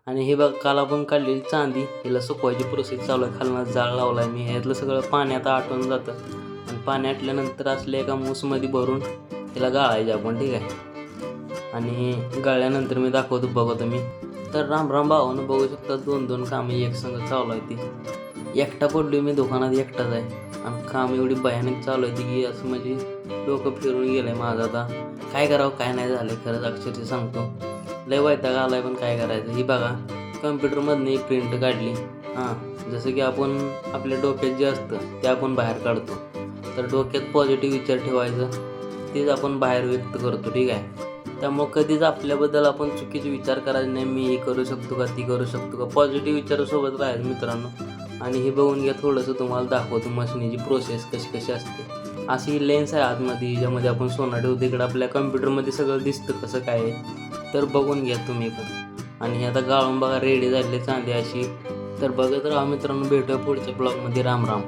आणि हे बघ काल आपण काढलेली चांदी हिला सुकवायची प्रोसेस चालू आहे. खालनं जाळ लावला आहे मी. ह्यातलं सगळं पाण्यात आटून जातं आणि पाणी आटल्यानंतर असल्या एका मूसमध्ये भरून तिला गाळायचे आपण, ठीक आहे. आणि गाळल्यानंतर मी दाखवतो बघा तुम्ही. तर राम भावानं बघू शकता 2-2 कामं एक संग चालू आहे. ती एकटा पडलो मी दुकानात, एकटाच आहे आणि काम एवढी भयानक चालू आहे की असं म्हणजे डोकं फिरून गेलं आहे माझं. आता काय करावं काय नाही झालं आहे खरंच, अक्षरशः सांगतो लय वैताग आला आहे. पण काय करायचं. ही बघा कम्प्युटरमधनं एक प्रिंट काढली. जसं की आपण आपल्या डोक्यात जे असतं ते आपण बाहेर काढतो. तर डोक्यात पॉझिटिव्ह विचार ठेवायचं, तेच आपण बाहेर व्यक्त करतो, ठीक आहे. त्यामुळं कधीच आपल्याबद्दल आपण चुकीचे विचार करायचे नाही. मी हे करू शकतो का, ती करू शकतो का. पॉझिटिव्ह विचारासोबत राहायचं मित्रांनो. आणि हे बघून घ्या, थोडंसं तुम्हाला दाखवतो मशिनीची प्रोसेस कशी असते. अशी ही लेन्स आहे आतमध्ये, ज्यामध्ये आपण सोनं ठेवतो. इकडं आपल्या कम्प्युटरमध्ये सगळं दिसतं कसं काय आहे, तर बघून घ्या तुम्ही पण. आणि हे आता गाळून बघा रेडी झालेली चांदी अशी. तर बघत राहा मित्रांनो, भेटूया पुढच्या ब्लॉगमध्ये. राम राम.